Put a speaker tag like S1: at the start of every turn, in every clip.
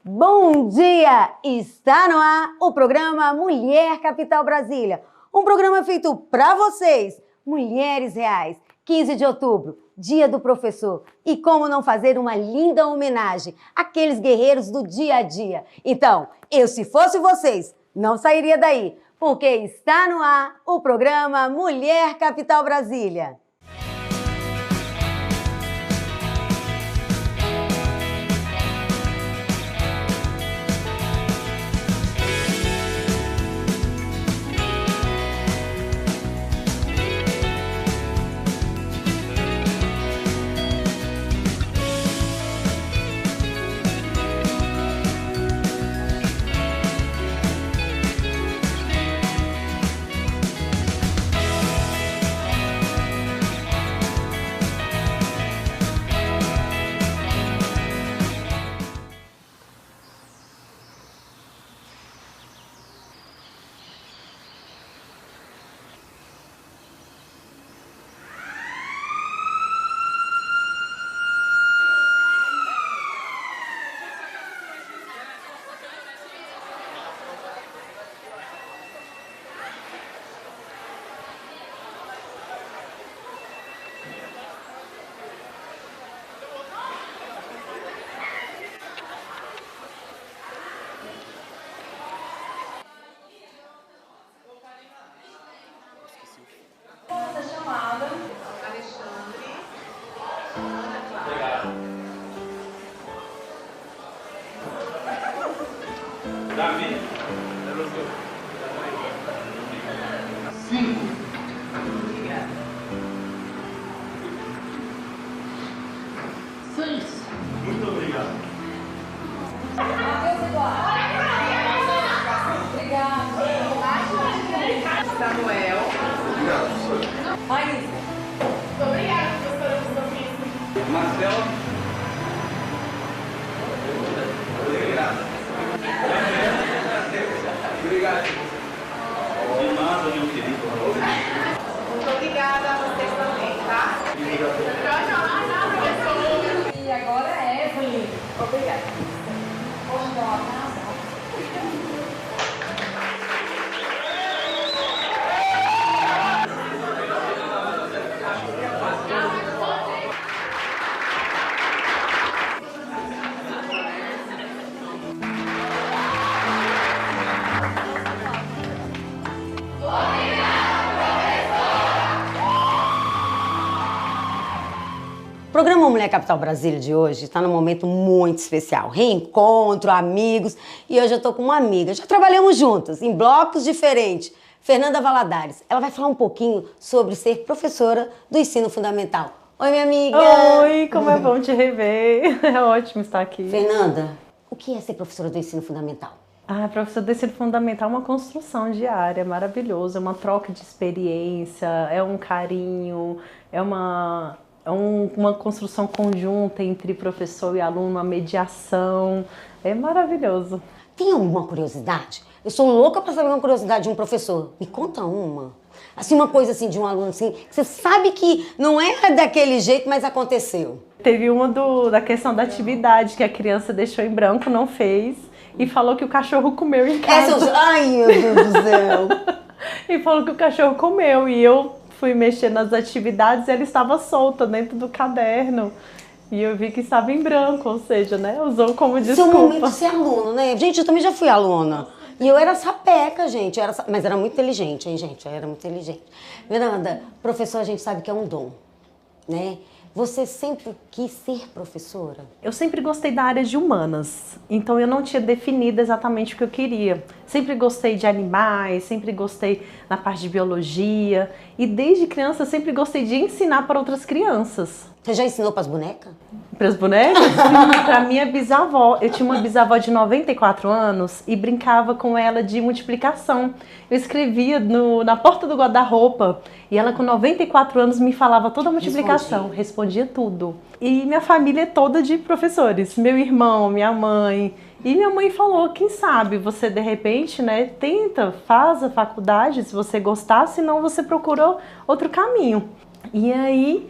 S1: Bom dia! Está no ar o programa Mulher Capital Brasília. Um programa feito para vocês, mulheres reais. 15 de outubro, Dia do Professor. E como não fazer uma linda homenagem àqueles guerreiros do dia a dia? Então, eu, se fosse vocês, não sairia daí, porque está no ar o programa Mulher Capital Brasília.
S2: Davi, 5. 6. Muito obrigado.
S3: Obrigado. Samuel.
S2: Obrigado.
S3: Raíssa. Muito obrigada, professora Sofia.
S2: Marcelo. Obrigado. Obrigado. De nada, meu querido.
S3: Muito obrigada a vocês também, tá? Tchau, professor. E agora é Evelyn. Obrigada.
S1: O programa Mulher Capital Brasília de hoje está num momento muito especial. Reencontro, amigos. E hoje eu tô com uma amiga. Já trabalhamos juntas, em blocos diferentes. Fernanda Valadares. Ela vai falar um pouquinho sobre ser professora do ensino fundamental. Oi, minha amiga!
S4: Oi, como é bom te rever. É ótimo estar aqui.
S1: Fernanda, o que é ser professora do ensino fundamental?
S4: Professor do ensino fundamental é uma construção diária, é maravilhoso. É uma troca de experiência, é um carinho, é uma construção conjunta entre professor e aluno, uma mediação. É maravilhoso.
S1: Tem alguma curiosidade? Eu sou louca para saber uma curiosidade de um professor. Me conta uma. Assim, uma coisa assim de um aluno assim, que você sabe que não é daquele jeito, mas aconteceu.
S4: Teve uma da questão da atividade que a criança deixou em branco, não fez, e falou que o cachorro comeu em casa.
S1: Ai, meu Deus do céu!
S4: E falou que o cachorro comeu, e eu fui mexer nas atividades e ela estava solta dentro do caderno. E eu vi que estava em branco, ou seja, né? Usou como desculpa.
S1: Seu momento de ser aluno, né? Gente, eu também já fui aluna. E eu era sapeca, gente. Mas era muito inteligente, hein, gente? Eu era muito inteligente. Fernanda, professor a gente sabe que é um dom, né? Você sempre quis ser professora?
S4: Eu sempre gostei da área de humanas, então eu não tinha definido exatamente o que eu queria. Sempre gostei de animais, sempre gostei na parte de biologia e desde criança sempre gostei de ensinar para outras crianças.
S1: Você já ensinou para as bonecas?
S4: Para as bonecas? Para minha bisavó. Eu tinha uma bisavó de 94 anos e brincava com ela de multiplicação. Eu escrevia na porta do guarda-roupa e ela com 94 anos me falava toda a multiplicação, respondia tudo. E minha família é toda de professores, meu irmão, minha mãe. E minha mãe falou, quem sabe você de repente, né, tenta, faz a faculdade se você gostar, senão você procura outro caminho. E aí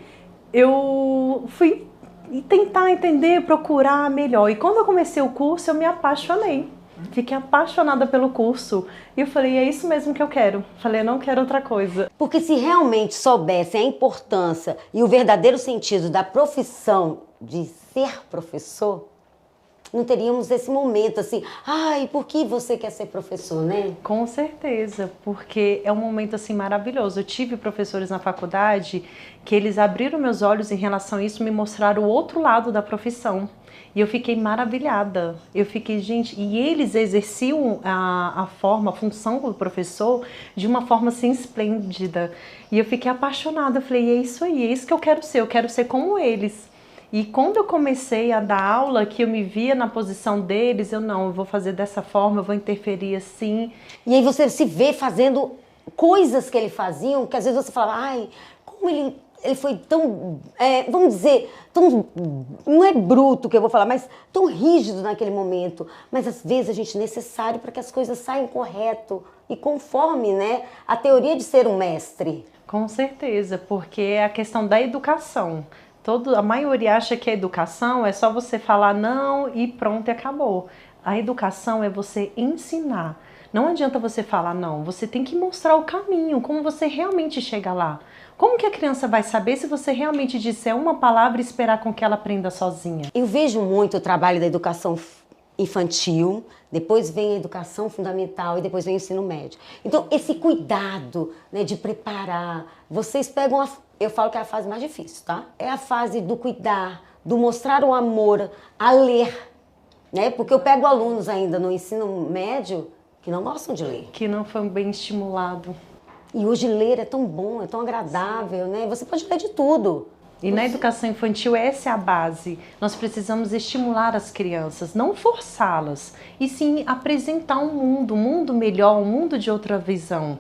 S4: eu fui e tentar entender, procurar melhor. E quando eu comecei o curso, eu me apaixonei. Fiquei apaixonada pelo curso. E eu falei, é isso mesmo que eu quero. Falei, eu não quero outra coisa.
S1: Porque se realmente soubessem a importância e o verdadeiro sentido da profissão de ser professor, não teríamos esse momento assim, ai, por que você quer ser professor, né?
S4: Com certeza, porque é um momento assim maravilhoso. Eu tive professores na faculdade que eles abriram meus olhos em relação a isso, me mostraram o outro lado da profissão. E eu fiquei maravilhada. Eu fiquei, gente, e eles exerciam a função do professor de uma forma assim esplêndida. E eu fiquei apaixonada. Eu falei, é isso aí, é isso que eu quero ser como eles. E quando eu comecei a dar aula, que eu me via na posição deles, eu vou fazer dessa forma, eu vou interferir assim.
S1: E aí você se vê fazendo coisas que ele faziam, que às vezes você fala, ai, como ele foi tão, vamos dizer, tão, não é bruto que eu vou falar, mas tão rígido naquele momento. Mas às vezes a gente é necessário para que as coisas saiam correto e conforme, né, a teoria de ser um mestre.
S4: Com certeza, porque é a questão da educação. A maioria acha que a educação é só você falar não e pronto, e acabou. A educação é você ensinar. Não adianta você falar não, você tem que mostrar o caminho, como você realmente chega lá. Como que a criança vai saber se você realmente disser uma palavra e esperar com que ela aprenda sozinha?
S1: Eu vejo muito o trabalho da educação infantil, depois vem a educação fundamental e depois vem o ensino médio. Então, esse cuidado, né, de preparar, vocês pegam, eu falo que é a fase mais difícil, tá? É a fase do cuidar, do mostrar o amor, a ler, né? Porque eu pego alunos ainda no ensino médio que não gostam de ler.
S4: Que não foi bem estimulado.
S1: E hoje ler é tão bom, é tão agradável, né? Você pode ler de tudo.
S4: E na educação infantil essa é a base. Nós precisamos estimular as crianças, não forçá-las, e sim apresentar um mundo melhor, um mundo de outra visão.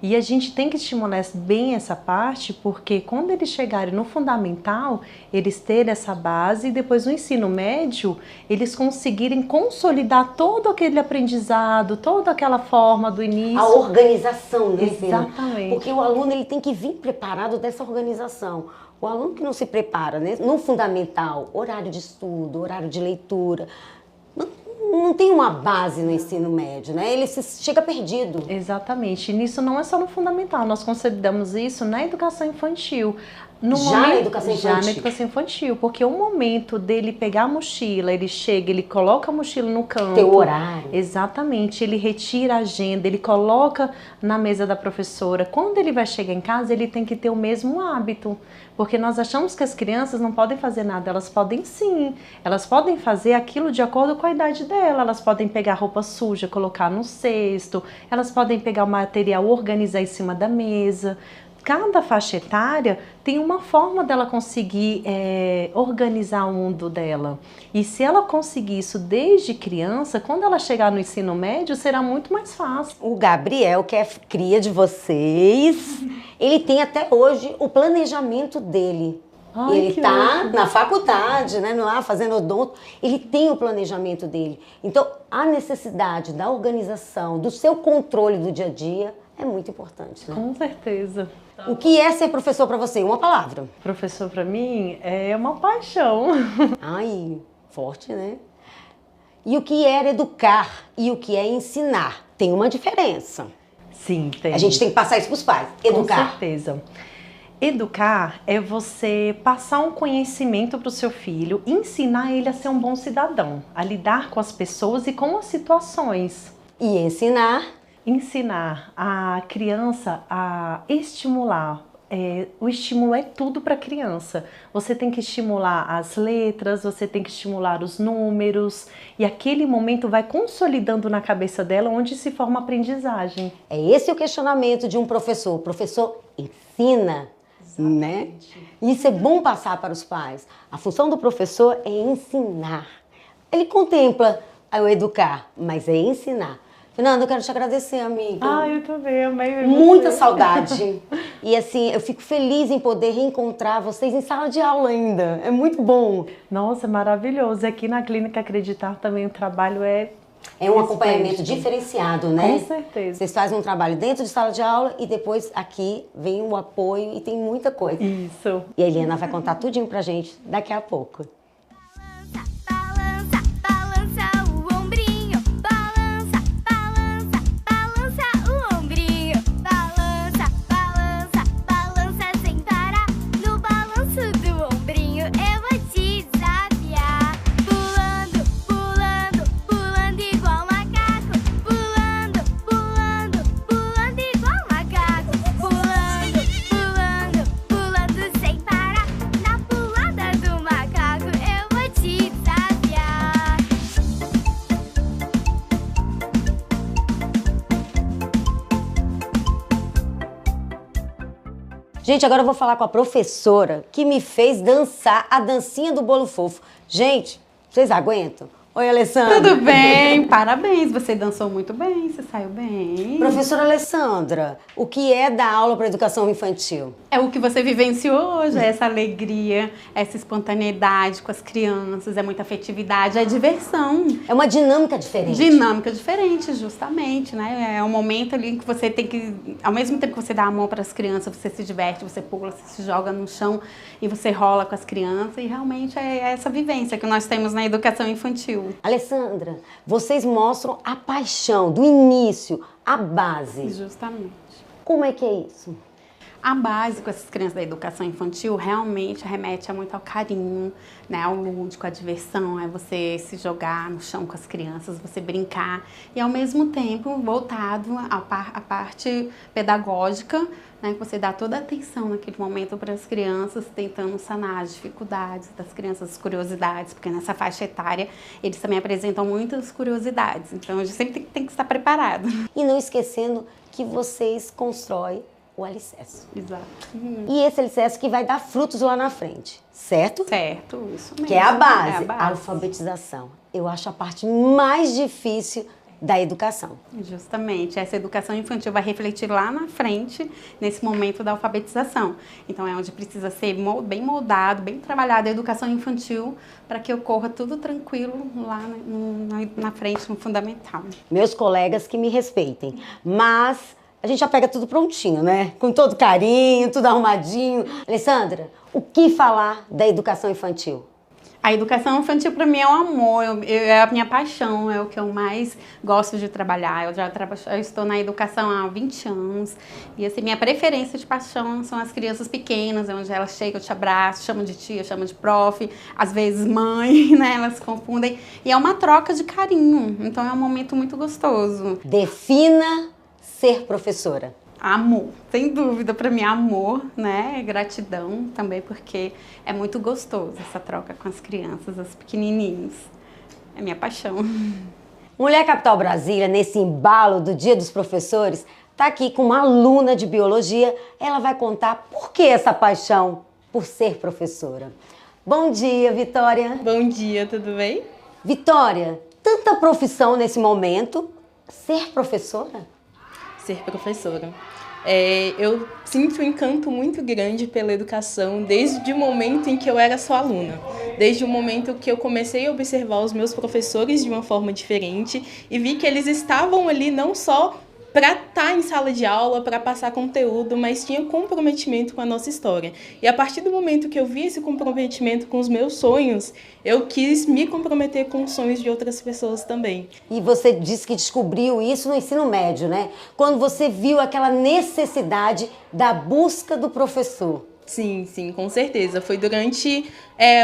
S4: E a gente tem que estimular bem essa parte, porque quando eles chegarem no fundamental, eles terem essa base e depois no ensino médio, eles conseguirem consolidar todo aquele aprendizado, toda aquela forma do início.
S1: A organização, né?
S4: Exatamente.
S1: Porque o aluno ele tem que vir preparado dessa organização. O aluno que não se prepara, né, no fundamental, horário de estudo, horário de leitura, não tem uma base no ensino médio, né? Ele chega perdido.
S4: Exatamente. E nisso não é só no fundamental, nós consolidamos isso na educação infantil.
S1: Na educação infantil?
S4: Já na educação infantil, porque o momento dele pegar a mochila, ele chega, ele coloca a mochila no canto.
S1: Tem o horário.
S4: Exatamente, ele retira a agenda, ele coloca na mesa da professora. Quando ele vai chegar em casa, ele tem que ter o mesmo hábito, porque nós achamos que as crianças não podem fazer nada, elas podem sim. Elas podem fazer aquilo de acordo com a idade dela, elas podem pegar roupa suja, colocar no cesto, elas podem pegar o material, organizar em cima da mesa. Cada faixa etária tem uma forma dela conseguir organizar o mundo dela. E se ela conseguir isso desde criança, quando ela chegar no ensino médio, será muito mais fácil.
S1: O Gabriel, que é cria de vocês, ele tem até hoje o planejamento dele.
S4: Ai,
S1: ele
S4: que
S1: tá
S4: ótimo.
S1: na faculdade, né, lá fazendo odonto, ele tem o planejamento dele. Então, a necessidade da organização, do seu controle do dia a dia é muito importante, né?
S4: Com certeza.
S1: O que é ser professor para você? Uma palavra.
S4: Professor, para mim, é uma paixão.
S1: Ai, forte, né? E o que é educar e o que é ensinar? Tem uma diferença.
S4: Sim, tem.
S1: A gente tem que passar isso para os pais. Educar.
S4: Com certeza. Educar é você passar um conhecimento para o seu filho, ensinar ele a ser um bom cidadão, a lidar com as pessoas e com as situações.
S1: E ensinar?
S4: Ensinar a criança a estimular. O estímulo é tudo para a criança. Você tem que estimular as letras, você tem que estimular os números, e aquele momento vai consolidando na cabeça dela onde se forma a aprendizagem.
S1: É esse o questionamento de um professor. O professor ensina, né? Isso é bom passar para os pais. A função do professor é ensinar. Ele contempla o educar, mas é ensinar. Fernanda, eu quero te agradecer, amiga.
S4: Eu também, amei.
S1: Muita saudade. E assim, eu fico feliz em poder reencontrar vocês em sala de aula ainda. É muito bom.
S4: Nossa, maravilhoso. Aqui na Clínica Acreditar também o trabalho é
S1: É um acompanhamento diferenciado, né?
S4: Com certeza.
S1: Vocês fazem um trabalho dentro de sala de aula e depois aqui vem o apoio e tem muita coisa.
S4: Isso.
S1: E a Eliana vai contar tudinho pra gente daqui a pouco.
S5: Balança, balança o ombrinho. Balança, balança, balança o ombrinho. Balança, balança, balança sem parar. No balanço do ombrinho eu vou te desafiar. Pulando, pulando, pulando igual macaco. Pulando, pulando, pulando igual macaco. Pulando, pulando, pulando sem parar. Na pulada do macaco eu vou te desafiar.
S1: Gente, agora eu vou falar com a professora que me fez dançar a dancinha do bolo fofo. Gente, vocês aguentam? Oi, Alessandra.
S6: Tudo bem, parabéns, você dançou muito bem, você saiu bem.
S1: Professora Alessandra, o que é dar aula para educação infantil?
S6: É o que você vivenciou hoje, é essa alegria, essa espontaneidade com as crianças, é muita afetividade, é diversão.
S1: É uma dinâmica diferente.
S6: Dinâmica diferente, justamente, né? É um momento ali em que você tem que, ao mesmo tempo que você dá a mão para as crianças, você se diverte, você pula, você se joga no chão e você rola com as crianças, e realmente é essa vivência que nós temos na educação infantil.
S1: Alessandra, vocês mostram a paixão do início, a base.
S6: Justamente.
S1: Como é que é isso?
S6: A base com essas crianças da educação infantil realmente remete muito ao carinho, né, ao lúdico, à diversão, é você se jogar no chão com as crianças, você brincar e ao mesmo tempo voltado à parte pedagógica, né, que você dá toda a atenção naquele momento para as crianças, tentando sanar as dificuldades das crianças, as curiosidades, porque nessa faixa etária eles também apresentam muitas curiosidades, então a gente sempre tem que estar preparado.
S1: E não esquecendo que vocês constroem o alicerce.
S6: Exato.
S1: E esse alicerce que vai dar frutos lá na frente, certo?
S6: Certo, isso mesmo.
S1: Que é a base,
S6: É a
S1: a
S6: base.
S1: alfabetização. Eu acho a parte mais difícil da educação.
S6: Justamente, essa educação infantil vai refletir lá na frente, nesse momento da alfabetização. Então é onde precisa ser bem moldado, bem trabalhado a educação infantil para que ocorra tudo tranquilo lá na frente, no fundamental.
S1: Meus colegas que me respeitem, mas a gente já pega tudo prontinho, né? Com todo carinho, tudo arrumadinho. Alessandra, o que falar da educação infantil?
S6: A educação infantil para mim é um amor, é a minha paixão, é o que eu mais gosto de trabalhar. Eu estou na educação há 20 anos e assim, minha preferência de paixão são as crianças pequenas, onde elas chegam, eu te abraço, chamam de tia, chamam de prof, às vezes mãe, né? Elas se confundem. E é uma troca de carinho, então é um momento muito gostoso.
S1: Defina ser professora.
S6: Amor, sem dúvida, para mim amor, né? Gratidão também, porque é muito gostoso essa troca com as crianças, os pequenininhos. É minha paixão.
S1: Mulher Capital Brasília, nesse embalo do Dia dos Professores, tá aqui com uma aluna de biologia. Ela vai contar por que essa paixão por ser professora. Bom dia, Vitória.
S7: Bom dia, tudo bem?
S1: Vitória, tanta profissão nesse momento, ser professora?
S7: Ser professora. Eu sinto um encanto muito grande pela educação desde o momento em que eu era só aluna. Desde o momento que eu comecei a observar os meus professores de uma forma diferente e vi que eles estavam ali não só para estar em sala de aula, para passar conteúdo, mas tinha comprometimento com a nossa história. E a partir do momento que eu vi esse comprometimento com os meus sonhos, eu quis me comprometer com os sonhos de outras pessoas também.
S1: E você disse que descobriu isso no ensino médio, né? Quando você viu aquela necessidade da busca do professor.
S7: Sim, com certeza. Foi durante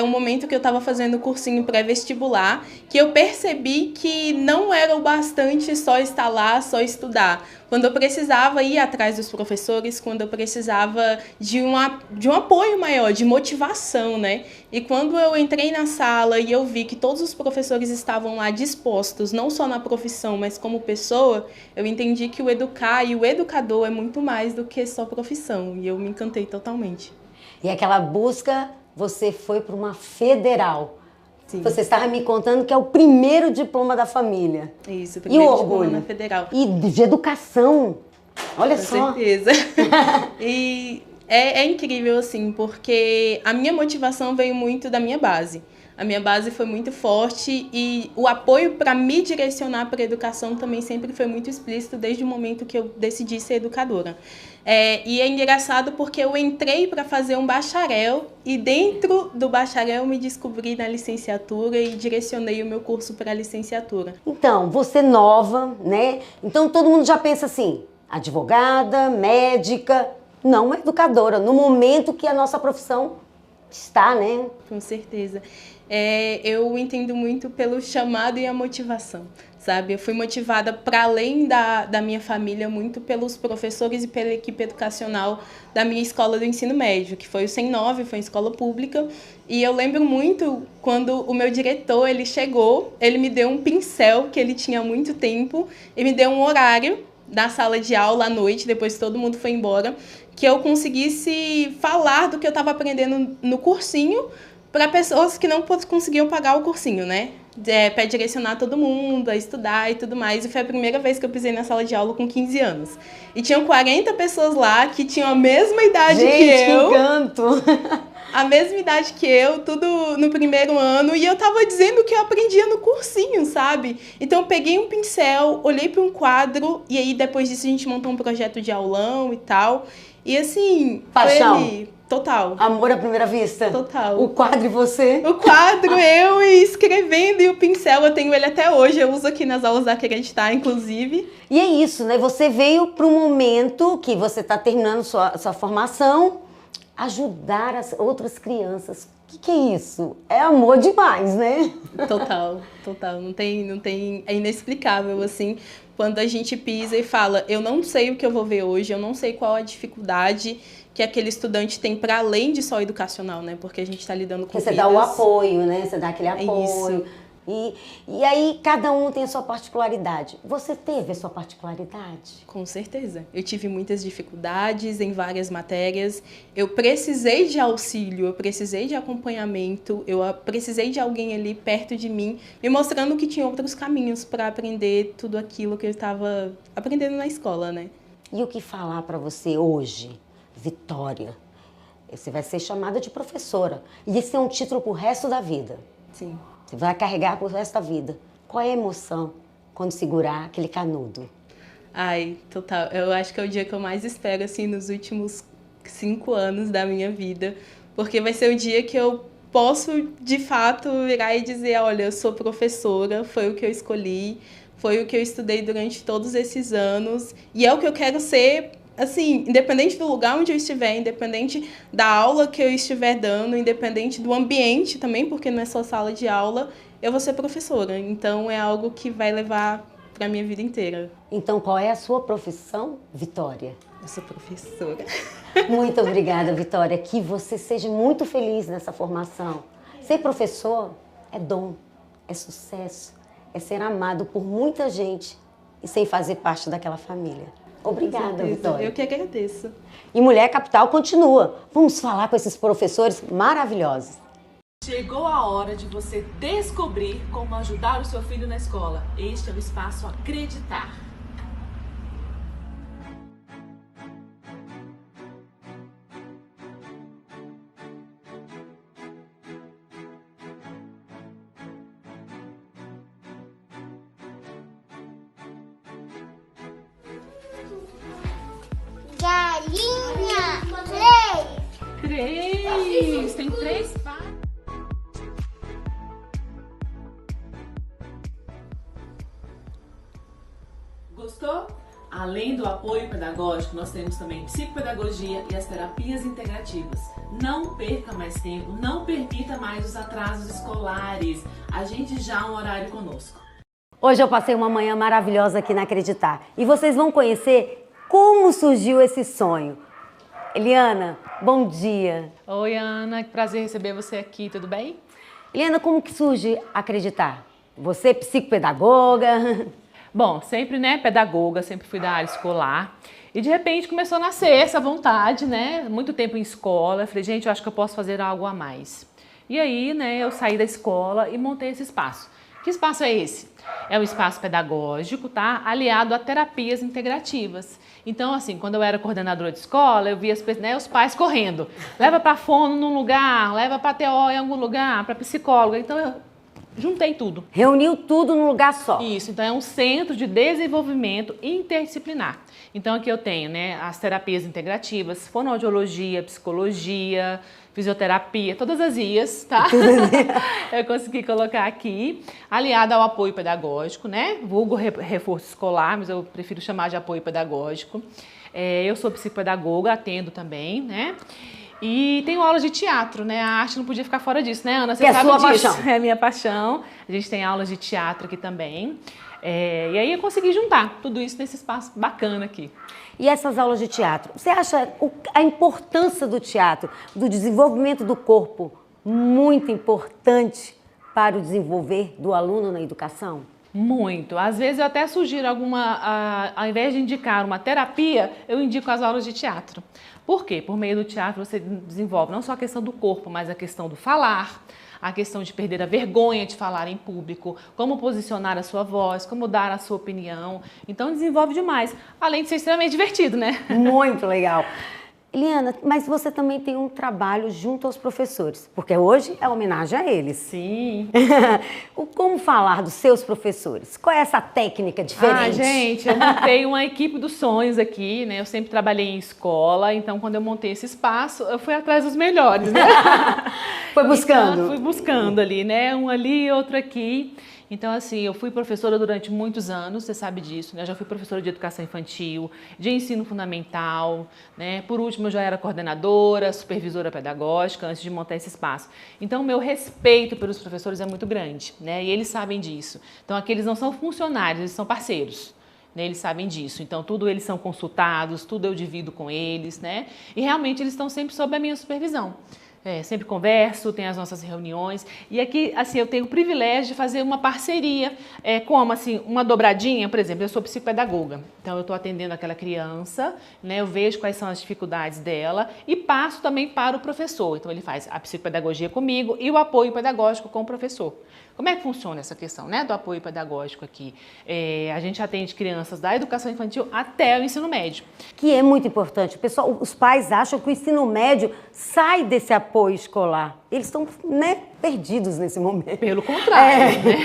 S7: um momento que eu estava fazendo o cursinho pré-vestibular que eu percebi que não era o bastante só estar lá, só estudar. Quando eu precisava ir atrás dos professores, quando eu precisava de um apoio maior, de motivação, né? E quando eu entrei na sala e eu vi que todos os professores estavam lá dispostos, não só na profissão, mas como pessoa, eu entendi que o educar e o educador é muito mais do que só profissão. E eu me encantei totalmente.
S1: E aquela busca, você foi para uma federal.
S7: Sim.
S1: Você estava me contando que é o primeiro diploma da família.
S7: Isso,
S1: E o
S7: primeiro diploma
S1: orgulho?
S7: na federal.
S1: E de educação. Olha
S7: Com
S1: só.
S7: certeza. E é incrível, assim, porque a minha motivação veio muito da minha base. A minha base foi muito forte e o apoio para me direcionar para a educação também sempre foi muito explícito desde o momento que eu decidi ser educadora. E é engraçado porque eu entrei para fazer um bacharel e dentro do bacharel me descobri na licenciatura e direcionei o meu curso para a licenciatura.
S1: Então, você nova, né? Então todo mundo já pensa assim, advogada, médica, não uma educadora, no momento que a nossa profissão está, né?
S7: Com certeza. Eu entendo muito pelo chamado e a motivação, sabe? Eu fui motivada para além da minha família muito pelos professores e pela equipe educacional da minha escola do ensino médio, que foi o 109, foi uma escola pública. E eu lembro muito quando o meu diretor, ele chegou, ele me deu um pincel que ele tinha há muito tempo e me deu um horário da sala de aula à noite, depois que todo mundo foi embora, que eu conseguisse falar do que eu estava aprendendo no cursinho para pessoas que não conseguiam pagar o cursinho, né? Para direcionar todo mundo a estudar e tudo mais. E foi a primeira vez que eu pisei na sala de aula com 15 anos. E tinham 40 pessoas lá que tinham a mesma idade que eu.
S1: Que encanto!
S7: A mesma idade que eu, tudo no primeiro ano, e eu tava dizendo o que eu aprendia no cursinho, sabe? Então eu peguei um pincel, olhei para um quadro, e aí depois disso a gente montou um projeto de aulão e tal. E assim,
S1: paixão.
S7: Foi ali, total.
S1: Amor à primeira vista?
S7: Total.
S1: O quadro e você?
S7: O quadro, eu escrevendo, e o pincel, eu tenho ele até hoje, eu uso aqui nas aulas da Acreditar, inclusive.
S1: E é isso, né? Você veio para um momento que você está terminando sua formação, ajudar as outras crianças. O que é isso? É amor demais, né?
S7: Total, total. Não tem, é inexplicável, assim, quando a gente pisa e fala, eu não sei o que eu vou ver hoje, eu não sei qual a dificuldade que aquele estudante tem para além de só educacional, né? Porque a gente está lidando com
S1: você dá o apoio, né? Você dá aquele apoio.
S7: Isso.
S1: E aí, cada um tem a sua particularidade. Você teve a sua particularidade?
S7: Com certeza. Eu tive muitas dificuldades em várias matérias. Eu precisei de auxílio, eu precisei de acompanhamento, eu precisei de alguém ali perto de mim, me mostrando que tinha outros caminhos para aprender tudo aquilo que eu estava aprendendo na escola, né?
S1: E o que falar para você hoje, Vitória? Você vai ser chamada de professora. E esse é um título pro resto da vida.
S7: Sim.
S1: Você vai carregar pro resto da vida. Qual é a emoção quando segurar aquele canudo?
S7: Ai, total. Eu acho que é o dia que eu mais espero, assim, nos últimos 5 anos da minha vida. Porque vai ser o dia que eu posso, de fato, virar e dizer, olha, eu sou professora, foi o que eu escolhi, foi o que eu estudei durante todos esses anos. E é o que eu quero ser, assim, independente do lugar onde eu estiver, independente da aula que eu estiver dando, independente do ambiente também, porque não é só sala de aula, eu vou ser professora. Então, é algo que vai levar para a minha vida inteira.
S1: Então, qual é a sua profissão, Vitória?
S7: Eu sou professora.
S1: Muito obrigada, Vitória. Que você seja muito feliz nessa formação. Ser professor é dom, é sucesso, é ser amado por muita gente e sem fazer parte daquela família. Obrigada, Vitória.
S7: Eu que agradeço.
S1: E Mulher Capital continua. Vamos falar com esses professores maravilhosos.
S8: Chegou a hora de você descobrir como ajudar o seu filho na escola. Este é o Espaço Acreditar.
S5: Galinha,
S8: 3! Tem 3 partes. Gostou? Além do apoio pedagógico, nós temos também psicopedagogia e as terapias integrativas. Não perca mais tempo, não permita mais os atrasos escolares. Agende já um horário conosco.
S1: Hoje eu passei uma manhã maravilhosa aqui na Acreditar e vocês vão conhecer como surgiu esse sonho. Eliana, bom dia.
S9: Oi, Ana, que prazer receber você aqui, tudo bem?
S1: Eliana, como que surge Acreditar? Você é psicopedagoga?
S9: Bom, sempre, né, pedagoga, sempre fui da área escolar e de repente começou a nascer essa vontade, né, muito tempo em escola, eu falei, gente, eu acho que eu posso fazer algo a mais. E aí, né, eu saí da escola e montei esse espaço. Que espaço é esse? É um espaço pedagógico, tá? Aliado a terapias integrativas. Então, assim, quando eu era coordenadora de escola, eu via os pais correndo. Leva para fono num lugar, leva para TO em algum lugar, para psicóloga. Então, eu juntei tudo.
S1: Reuniu tudo num lugar só.
S9: Isso, então é um centro de desenvolvimento interdisciplinar. Então aqui eu tenho, né, as terapias integrativas, fonoaudiologia, psicologia, fisioterapia, todas as IAs, tá? Eu consegui colocar aqui, aliada ao apoio pedagógico, né? Vulgo reforço escolar, mas eu prefiro chamar de apoio pedagógico. Eu sou psicopedagoga, atendo também, né? E tenho aulas de teatro, né? A arte não podia ficar fora disso, né, Ana? Você sabe disso.
S1: Paixão.
S9: É a minha paixão. A gente tem aulas de teatro aqui também. E aí eu consegui juntar tudo isso nesse espaço bacana aqui.
S1: E essas aulas de teatro, você acha a importância do teatro, do desenvolvimento do corpo, muito importante para o desenvolver do aluno na educação?
S9: Muito. Às vezes eu até sugiro ao invés de indicar uma terapia, eu indico as aulas de teatro. Por quê? Por meio do teatro você desenvolve não só a questão do corpo, mas a questão do falar, a questão de perder a vergonha de falar em público, como posicionar a sua voz, como dar a sua opinião. Então desenvolve demais, além de ser extremamente divertido, né?
S1: Muito legal. Eliana, mas você também tem um trabalho junto aos professores, porque hoje é homenagem a eles.
S9: Sim.
S1: Como falar dos seus professores? Qual é essa técnica diferente?
S9: Gente, eu montei uma equipe dos sonhos aqui, né? Eu sempre trabalhei em escola, então quando eu montei esse espaço, eu fui atrás dos melhores, né?
S1: Foi buscando?
S9: Então, fui buscando ali, né? Um ali, outro aqui. Então, assim, eu fui professora durante muitos anos, você sabe disso, né? Eu já fui professora de educação infantil, de ensino fundamental, né? Por último, eu já era coordenadora, supervisora pedagógica, antes de montar esse espaço. Então, o meu respeito pelos professores é muito grande, né? E eles sabem disso. Então, aqui eles não são funcionários, eles são parceiros. Né, eles sabem disso, então tudo eles são consultados, tudo eu divido com eles, né? E realmente eles estão sempre sob a minha supervisão. Sempre converso, tem as nossas reuniões e aqui, assim, eu tenho o privilégio de fazer uma parceria, como, assim, uma dobradinha, por exemplo, eu sou psicopedagoga, então eu estou atendendo aquela criança, né, eu vejo quais são as dificuldades dela e passo também para o professor, então ele faz a psicopedagogia comigo e o apoio pedagógico com o professor. Como é que funciona essa questão, né, do apoio pedagógico aqui? A gente atende crianças da educação infantil até o ensino médio.
S1: Que é muito importante. Pessoal, os pais acham que o ensino médio sai desse apoio escolar. Eles estão, né, perdidos nesse momento.
S9: Pelo contrário, né?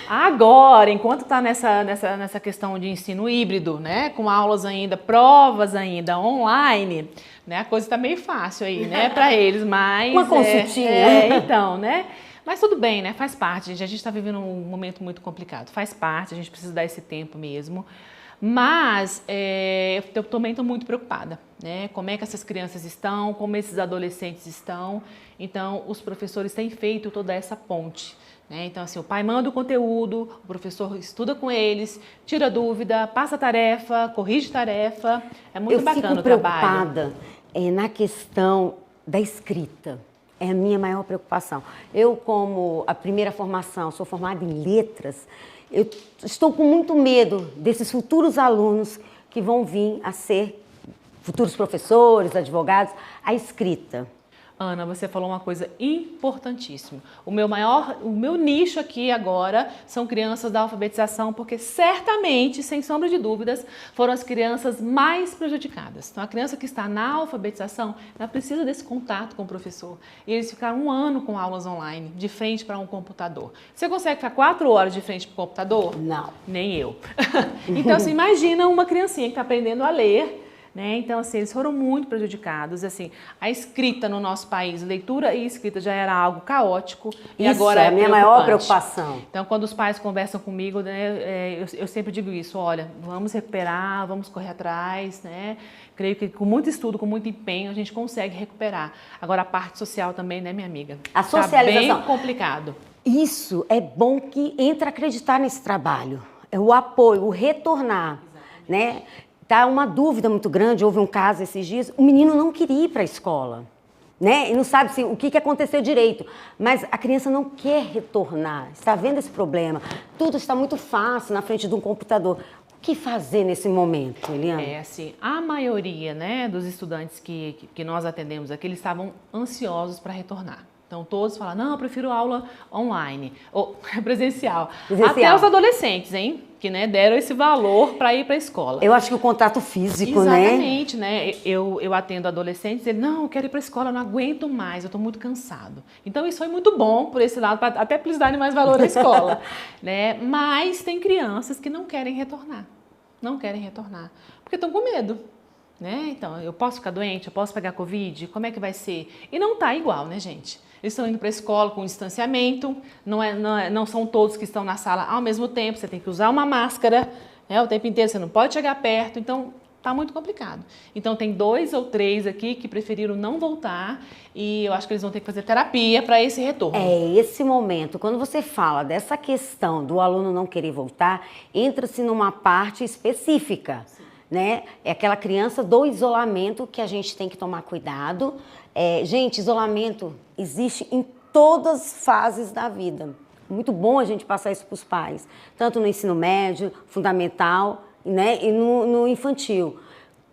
S9: Agora, enquanto está nessa questão de ensino híbrido, né, com aulas ainda, provas ainda online, né, a coisa está meio fácil aí, né, para eles, mas...
S1: Uma consultinha.
S9: Então, né? Mas tudo bem, né? Faz parte, gente. A gente está vivendo um momento muito complicado. Faz parte, a gente precisa dar esse tempo mesmo. Mas eu também estou muito preocupada, né? Como é que essas crianças estão, como esses adolescentes estão. Então, os professores têm feito toda essa ponte. Né? Então, assim, o pai manda o conteúdo, o professor estuda com eles, tira dúvida, passa tarefa, corrige tarefa. É muito bacana o trabalho.
S1: Eu fico preocupada na questão da escrita. É a minha maior preocupação. Eu, como a primeira formação, sou formada em letras, eu estou com muito medo desses futuros alunos que vão vir a ser futuros professores, advogados, a escrita.
S9: Ana, você falou uma coisa importantíssima. O meu nicho aqui agora são crianças da alfabetização, porque certamente, sem sombra de dúvidas, foram as crianças mais prejudicadas. Então, a criança que está na alfabetização, ela precisa desse contato com o professor. E eles ficaram 1 ano com aulas online, de frente para um computador. Você consegue ficar 4 horas de frente para o computador?
S1: Não.
S9: Nem eu. Então, assim, imagina uma criancinha que está aprendendo a ler, né? Então, assim, eles foram muito prejudicados. Assim, a escrita no nosso país, leitura e escrita já era algo caótico. E
S1: isso
S9: agora
S1: é a minha maior preocupação.
S9: Então, quando os pais conversam comigo, né, eu sempre digo isso: olha, vamos recuperar, vamos correr atrás, né? Creio que com muito estudo, com muito empenho, a gente consegue recuperar. Agora, a parte social também, né, minha amiga?
S1: A socialização.
S9: Tá bem complicado.
S1: Isso é bom que entra a acreditar nesse trabalho. É o apoio, o retornar, né? Tá uma dúvida muito grande, houve um caso esses dias, o menino não queria ir para a escola, né? E não sabe o que aconteceu direito, mas a criança não quer retornar, está vendo esse problema? Tudo está muito fácil na frente de um computador. O que fazer nesse momento, Eliana?
S9: Assim, a maioria, né, dos estudantes que nós atendemos aqui, eles estavam ansiosos para retornar. Então todos falam, não, eu prefiro aula online, ou presencial.
S1: Presencial.
S9: Até os adolescentes, hein? Que né, deram esse valor para ir para a escola.
S1: Eu acho que o contato físico,
S9: Exatamente, né? Eu atendo adolescentes, eles, não, eu quero ir para a escola, eu não aguento mais, eu estou muito cansado. Então isso foi muito bom por esse lado, até para eles darem mais valor à escola. Né? Mas tem crianças que não querem retornar. Não querem retornar, porque estão com medo. Né? Então, eu posso ficar doente, eu posso pegar Covid, como é que vai ser? E não tá igual, né, gente? Eles estão indo para a escola com distanciamento, não são todos que estão na sala ao mesmo tempo, você tem que usar uma máscara, né, o tempo inteiro, você não pode chegar perto, então tá muito complicado. Então tem 2 ou 3 aqui que preferiram não voltar e eu acho que eles vão ter que fazer terapia para esse retorno.
S1: É esse momento, quando você fala dessa questão do aluno não querer voltar, entra-se numa parte específica. Né? É aquela criança do isolamento que a gente tem que tomar cuidado. Gente, isolamento existe em todas as fases da vida. Muito bom a gente passar isso para os pais, tanto no ensino médio, fundamental, né? E no infantil.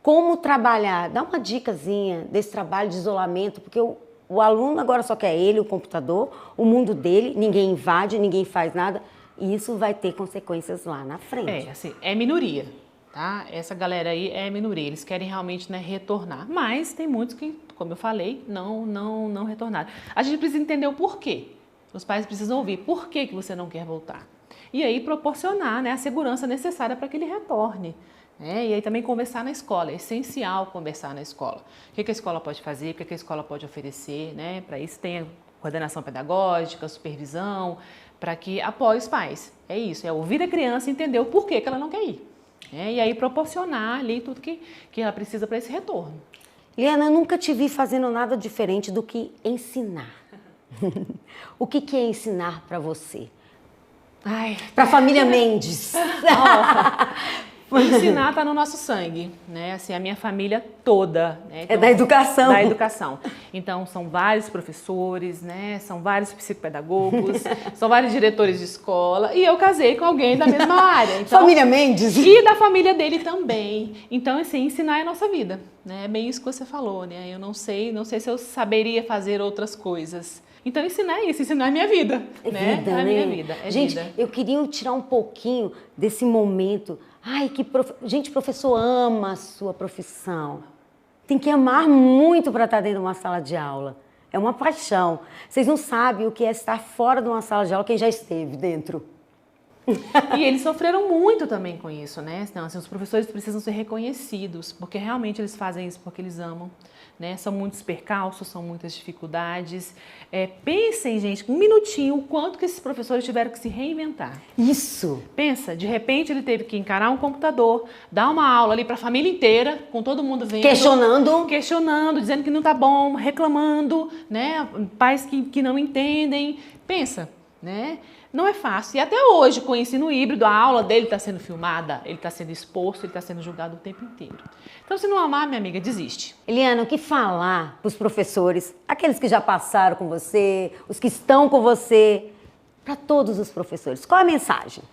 S1: Como trabalhar? Dá uma dicasinha desse trabalho de isolamento, porque o aluno agora só quer ele, o computador, o mundo dele, ninguém invade, ninguém faz nada, e isso vai ter consequências lá na frente.
S9: Assim, é minoria. Tá? Essa galera aí é minoria, eles querem realmente, né, retornar, mas tem muitos que, como eu falei, não retornaram. A gente precisa entender o porquê, os pais precisam ouvir por que você não quer voltar e aí proporcionar, né, a segurança necessária para que ele retorne. Né? E aí também conversar na escola, é essencial conversar na escola. O que a escola pode fazer, o que a escola pode oferecer, né? Para isso tem a coordenação pedagógica, supervisão, para que apoie os pais. É isso, é ouvir a criança e entender o porquê que ela não quer ir. E aí proporcionar ali tudo que ela precisa para esse retorno.
S1: Liana, eu nunca te vi fazendo nada diferente do que ensinar. O que é ensinar para você? Para a família Mendes.
S9: Ensinar está no nosso sangue, né? Assim, a minha família toda. Né? Então,
S1: é da educação.
S9: Da educação. Então, são vários professores, né? São vários psicopedagogos, são vários diretores de escola. E eu casei com alguém da mesma área. Então,
S1: família Mendes.
S9: E da família dele também. Então, assim, ensinar é a nossa vida. Né? É bem isso que você falou, né? Eu não sei se eu saberia fazer outras coisas. Então, ensinar é isso, ensinar é minha vida.
S1: É
S9: né?
S1: vida,
S9: É
S1: né?
S9: a minha vida. É
S1: gente,
S9: vida.
S1: eu queria tirar um pouquinho desse momento. Ai, gente, professor ama a sua profissão. Tem que amar muito para estar dentro de uma sala de aula. É uma paixão. Vocês não sabem o que é estar fora de uma sala de aula, quem já esteve dentro.
S9: E eles sofreram muito também com isso, né? Então, assim, os professores precisam ser reconhecidos, porque realmente eles fazem isso porque eles amam. Né? São muitos percalços, são muitas dificuldades. Pensem, gente, um minutinho, o quanto que esses professores tiveram que se reinventar.
S1: Isso!
S9: Pensa, de repente ele teve que encarar um computador, dar uma aula ali para a família inteira, com todo mundo vendo. Questionando, dizendo que não tá bom, reclamando, né? Pais que não entendem. Pensa, né? Não é fácil. E até hoje, com o ensino híbrido, a aula dele está sendo filmada, ele está sendo exposto, ele está sendo julgado o tempo inteiro. Então, se não amar, minha amiga, desiste.
S1: Eliana, o que falar para os professores, aqueles que já passaram com você, os que estão com você, para todos os professores? Qual a mensagem?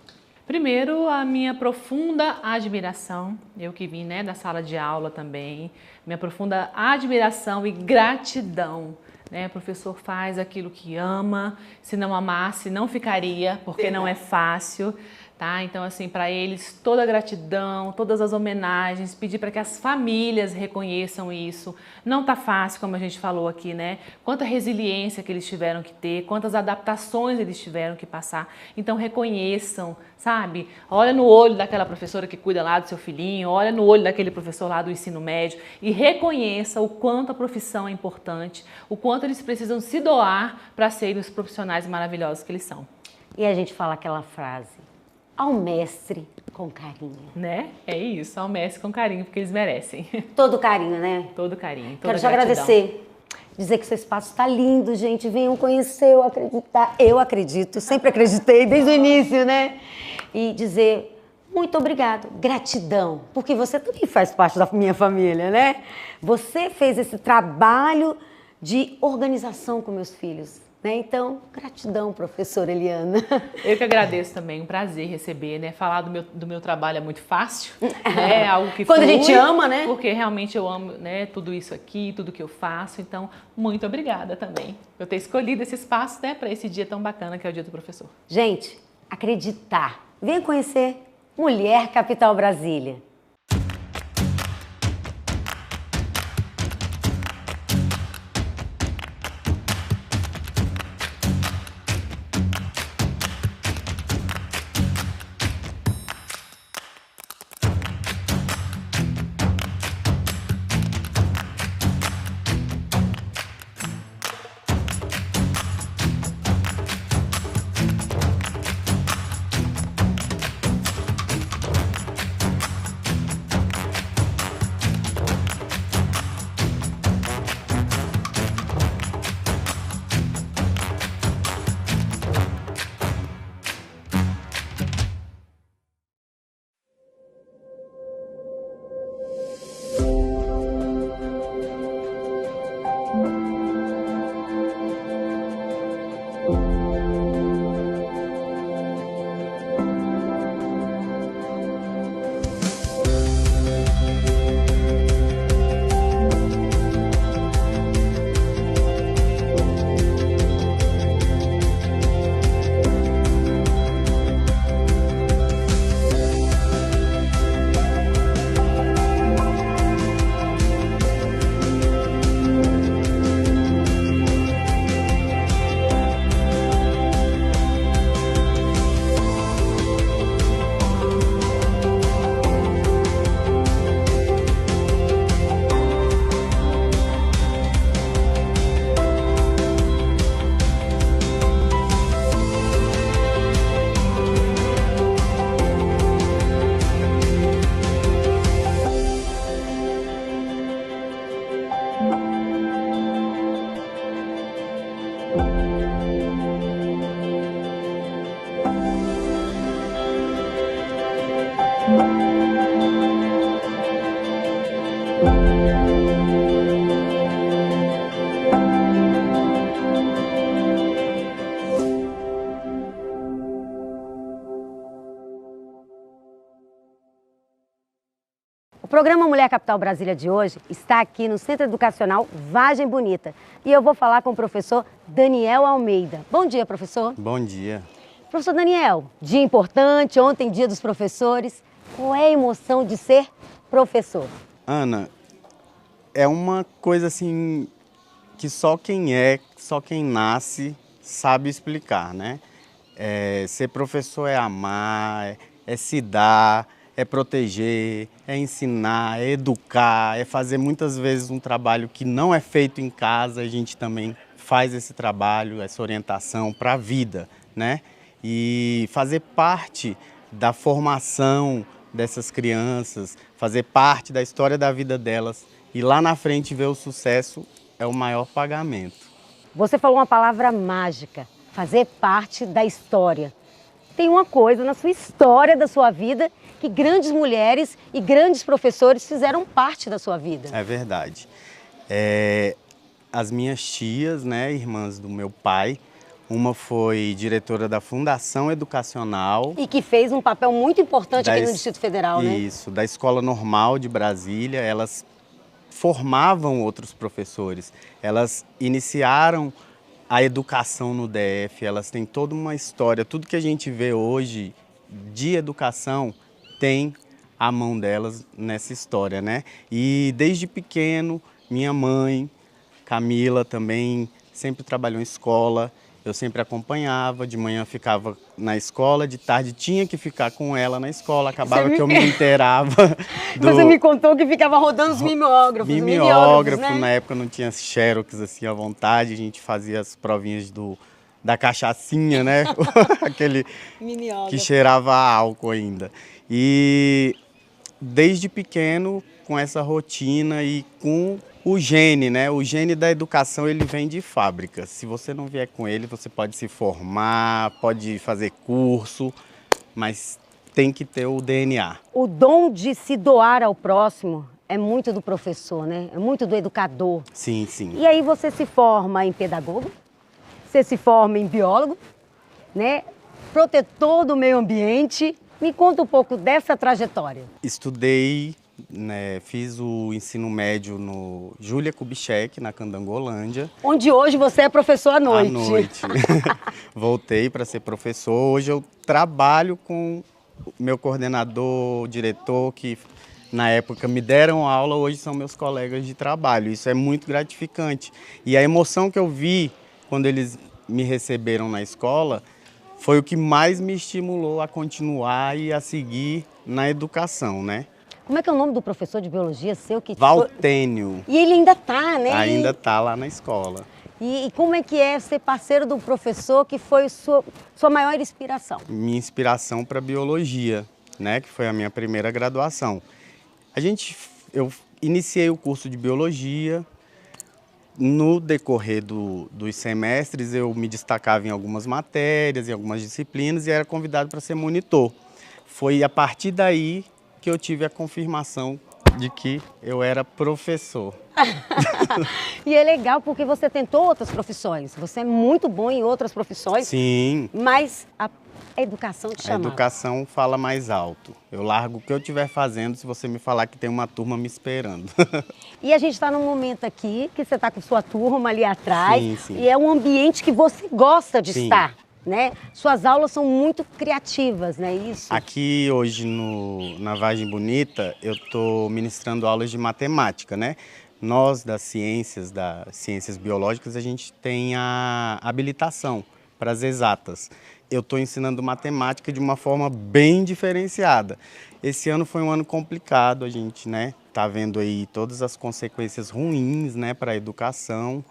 S9: Primeiro, a minha profunda admiração, eu que vim, né, da sala de aula também, minha profunda admiração e gratidão. Né? O professor faz aquilo que ama, se não amasse não ficaria, porque não é fácil, tá? Então, assim, para eles toda a gratidão, todas as homenagens, pedir para que as famílias reconheçam isso. Não tá fácil, como a gente falou aqui, né? Quanta resiliência que eles tiveram que ter, quantas adaptações eles tiveram que passar. Então, reconheçam, sabe? Olha no olho daquela professora que cuida lá do seu filhinho, olha no olho daquele professor lá do ensino médio e reconheça o quanto a profissão é importante, o quanto eles precisam se doar para serem os profissionais maravilhosos que eles são.
S1: E a gente fala aquela frase, ao mestre com carinho.
S9: Né? É isso, ao mestre com carinho, porque eles merecem.
S1: Todo carinho, né?
S9: Todo carinho, toda
S1: Quero te
S9: gratidão.
S1: agradecer. Dizer que seu espaço está lindo, gente. Venham conhecer, eu acreditar. Eu acredito, sempre acreditei desde o início, né? E dizer muito obrigado, gratidão, porque você também faz parte da minha família, né? Você fez esse trabalho de organização com meus filhos. né? Então, gratidão, professora Eliana.
S9: Eu que agradeço também, um prazer receber, né? Falar do meu trabalho é muito fácil, né? É algo que
S1: Quando a
S9: flui,
S1: gente ama, né?
S9: Porque realmente eu amo, né, tudo isso aqui, tudo que eu faço. Então, muito obrigada também por eu ter escolhido esse espaço, né, para esse dia tão bacana que é o Dia do Professor.
S1: Gente, acreditar. Venha conhecer Mulher Capital Brasília. O programa Mulher Capital Brasília de hoje está aqui no Centro Educacional Vagem Bonita e eu vou falar com o professor Daniel Almeida. Bom dia, professor.
S10: Bom dia.
S1: Professor Daniel, dia importante, ontem dia dos professores. Qual é a emoção de ser professor?
S10: Ana, é uma coisa assim que só quem nasce sabe explicar, né? Ser professor é amar, é se dar, é proteger, é ensinar, é educar, é fazer muitas vezes um trabalho que não é feito em casa. A gente também faz esse trabalho, essa orientação para a vida, né? E fazer parte da formação dessas crianças, fazer parte da história da vida delas e lá na frente ver o sucesso é o maior pagamento.
S1: Você falou uma palavra mágica, fazer parte da história. Tem uma coisa na sua história da sua vida que grandes mulheres e grandes professores fizeram parte da sua vida.
S10: É verdade. As minhas tias, né, irmãs do meu pai, uma foi diretora da Fundação Educacional.
S1: E que fez um papel muito importante aqui no Distrito Federal, né?
S10: Isso, da Escola Normal de Brasília. Elas formavam outros professores. Elas iniciaram a educação no DF, elas têm toda uma história. Tudo que a gente vê hoje de educação tem a mão delas nessa história, né? E desde pequeno, minha mãe, Camila, também sempre trabalhou em escola. Eu sempre acompanhava, de manhã ficava na escola, de tarde tinha que ficar com ela na escola, acabava que eu me inteirava.
S1: Você me contou que ficava rodando os mimeógrafos.
S10: Mimeógrafo,
S1: né?
S10: Na época não tinha xerox assim à vontade, a gente fazia as provinhas da cachaçinha, né? Aquele que cheirava a álcool ainda. E desde pequeno, com essa rotina e com o gene, né? O gene da educação, ele vem de fábrica. Se você não vier com ele, você pode se formar, pode fazer curso, mas tem que ter o DNA.
S1: O dom de se doar ao próximo é muito do professor, né? É muito do educador.
S10: Sim, sim.
S1: E aí você se forma em pedagogo? você se forma em biólogo, né? Protetor do meio ambiente. Me conta um pouco dessa trajetória.
S10: Estudei, né, fiz o ensino médio no Júlia Kubitschek, na Candangolândia.
S1: Onde hoje você é professor à noite.
S10: À noite. Voltei para ser professor. Hoje eu trabalho com o meu coordenador, diretor, que na época me deram aula, hoje são meus colegas de trabalho. Isso é muito gratificante. E a emoção que eu vi quando eles me receberam na escola foi o que mais me estimulou a continuar e a seguir na educação, né?
S1: Como é que é o nome do professor de biologia seu?
S10: Valtênio.
S1: E ele ainda tá, né?
S10: Ainda tá lá na escola.
S1: E como é que é ser parceiro do professor que foi sua maior inspiração?
S10: Minha inspiração para biologia, né? Que foi a minha primeira graduação. Eu iniciei o curso de biologia. No decorrer dos semestres, eu me destacava em algumas matérias, em algumas disciplinas e era convidado para ser monitor. Foi a partir daí que eu tive a confirmação de que eu era professor.
S1: E é legal porque você tentou outras profissões. Você é muito bom em outras profissões.
S10: Sim.
S1: Mas a educação te chama.
S10: A educação fala mais alto. Eu largo o que eu estiver fazendo se você me falar que tem uma turma me esperando.
S1: E a gente está num momento aqui que você está com sua turma ali atrás.
S10: Sim, sim.
S1: E é um ambiente que você gosta de
S10: Sim.
S1: estar, né? Suas aulas são muito criativas, não é isso?
S10: Aqui hoje na Vargem Bonita eu estou ministrando aulas de matemática, né? Nós das ciências biológicas, a gente tem a habilitação para as exatas. Eu estou ensinando matemática de uma forma bem diferenciada. Esse ano foi um ano complicado, a gente, né, tá vendo aí todas as consequências ruins, né, para a educação.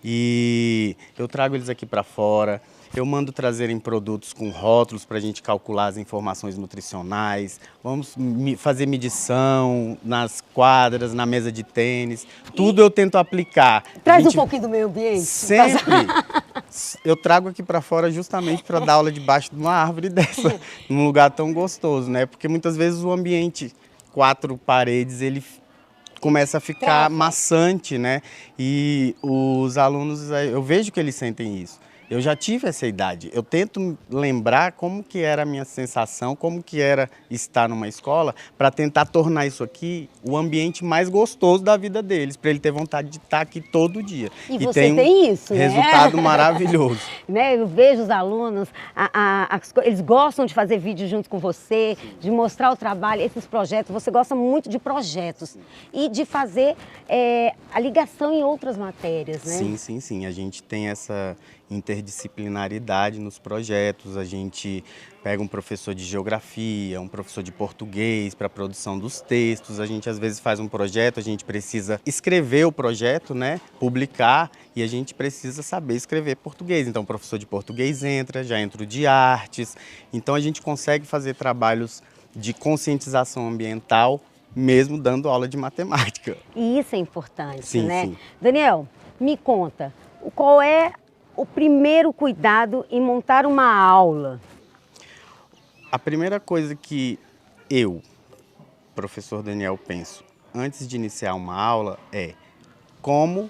S10: E eu trago eles aqui para fora. Eu mando trazerem produtos com rótulos para a gente calcular as informações nutricionais. Vamos fazer medição nas quadras, na mesa de tênis. Tudo eu tento aplicar.
S1: Traz um pouquinho do meio ambiente.
S10: Sempre. Eu trago aqui para fora justamente para dar aula debaixo de uma árvore dessa, num lugar tão gostoso, né? Porque muitas vezes o ambiente, 4 paredes, ele começa a ficar maçante, né? E os alunos, eu vejo que eles sentem isso. Eu já tive essa idade. Eu tento lembrar como que era a minha sensação, como que era estar numa escola, para tentar tornar isso aqui o ambiente mais gostoso da vida deles, para ele ter vontade de estar aqui todo dia.
S1: E você tem isso, né?
S10: Resultado maravilhoso.
S1: Né? Eu vejo os alunos, eles gostam de fazer vídeo junto com você, de mostrar o trabalho, esses projetos. Você gosta muito de projetos e de fazer a ligação em outras matérias, né?
S10: Sim, sim, sim. A gente tem essa interdisciplinaridade nos projetos, a gente pega um professor de geografia, um professor de português para a produção dos textos, a gente às vezes faz um projeto, a gente precisa escrever o projeto, né, publicar, e a gente precisa saber escrever português, então o professor de português já entra o de artes, então a gente consegue fazer trabalhos de conscientização ambiental mesmo dando aula de matemática.
S1: E isso é importante,
S10: sim,
S1: né?
S10: Sim.
S1: Daniel, me conta, qual é o primeiro cuidado em montar uma aula?
S10: A primeira coisa que eu, professor Daniel, penso antes de iniciar uma aula é como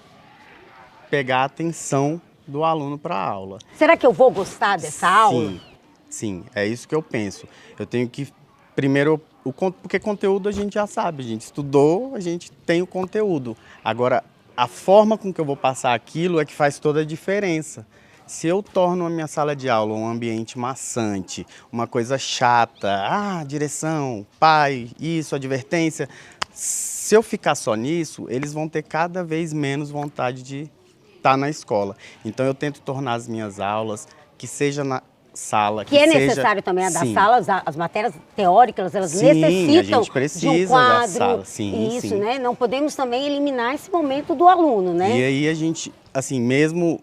S10: pegar a atenção do aluno para a aula.
S1: Será que eu vou gostar dessa aula?
S10: Sim, é isso que eu penso. Eu tenho que, primeiro, porque conteúdo a gente já sabe, a gente estudou, a gente tem o conteúdo. Agora, a forma com que eu vou passar aquilo é que faz toda a diferença. Se eu torno a minha sala de aula um ambiente maçante, uma coisa chata, direção, pai, isso, advertência, se eu ficar só nisso, eles vão ter cada vez menos vontade de estar na escola. Então eu tento tornar as minhas aulas, que seja na sala,
S1: que é necessário também a das salas, as matérias teóricas, elas necessitam
S10: a gente precisa
S1: de um quadro,
S10: da sala. Sim.
S1: Né? Não podemos também eliminar esse momento do aluno, né?
S10: E aí a gente, assim, mesmo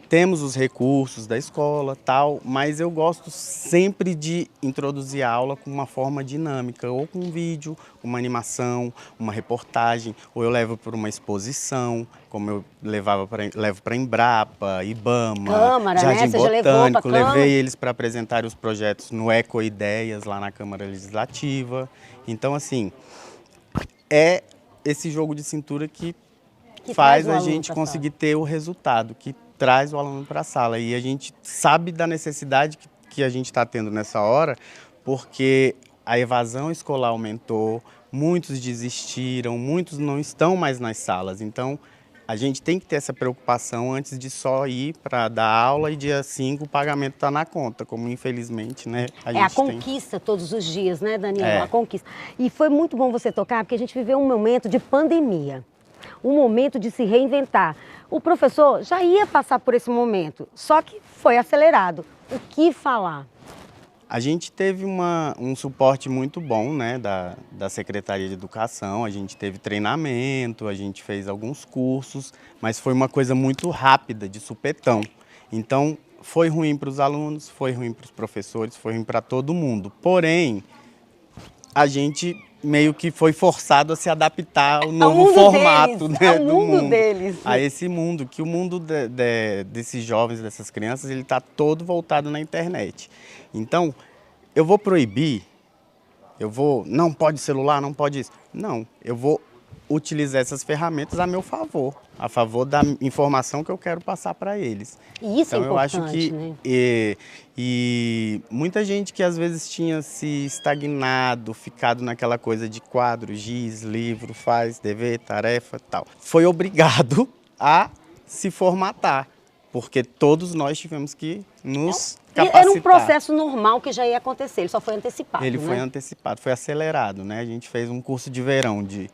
S10: temos os recursos da escola, tal, mas eu gosto sempre de introduzir a aula com uma forma dinâmica, ou com um vídeo, uma animação, uma reportagem, ou eu levo para uma exposição, como eu levo para Embrapa, Ibama,
S1: Câmara,
S10: Jardim
S1: né? Você já levou
S10: Botânico,
S1: pra Câmara?
S10: levei eles para apresentar os projetos no Ecoideias, lá na Câmara Legislativa. Então, assim, é esse jogo de cintura que faz a gente conseguir ter o resultado, que traz o aluno para a sala. E a gente sabe da necessidade que a gente está tendo nessa hora, porque a evasão escolar aumentou, muitos desistiram, muitos não estão mais nas salas. Então, a gente tem que ter essa preocupação antes de só ir para dar aula e dia 5 o pagamento está na conta, como infelizmente, né, a gente
S1: É a conquista todos os dias, né, Daniel?
S10: É.
S1: A conquista. E foi muito bom você tocar, porque a gente viveu um momento de pandemia, um momento de se reinventar. O professor já ia passar por esse momento, só que foi acelerado. O que falar?
S10: A gente teve um suporte muito bom, né, da Secretaria de Educação, a gente teve treinamento, a gente fez alguns cursos, mas foi uma coisa muito rápida, de supetão. Então, foi ruim para os alunos, foi ruim para os professores, foi ruim para todo mundo. Porém, a gente meio que foi forçado a se adaptar ao novo formato,
S1: deles,
S10: né,
S1: ao
S10: do
S1: mundo
S10: mundo.
S1: deles.
S10: A esse mundo, que o mundo desses jovens, dessas crianças, ele está todo voltado na internet. Então, eu vou proibir, não pode celular, não pode isso. Não, eu vou utilizar essas ferramentas a meu favor, a favor da informação que eu quero passar para eles.
S1: E isso
S10: então,
S1: é
S10: eu acho
S1: importante,
S10: que
S1: né?
S10: e muita gente que às vezes tinha se estagnado, ficado naquela coisa de quadro, giz, livro, faz, dever, tarefa e tal, foi obrigado a se formatar, porque todos nós tivemos que nos capacitar.
S1: Era um processo normal que já ia acontecer, ele só foi antecipado,
S10: Ele
S1: né?
S10: foi antecipado, foi acelerado, né? A gente fez um curso de verão de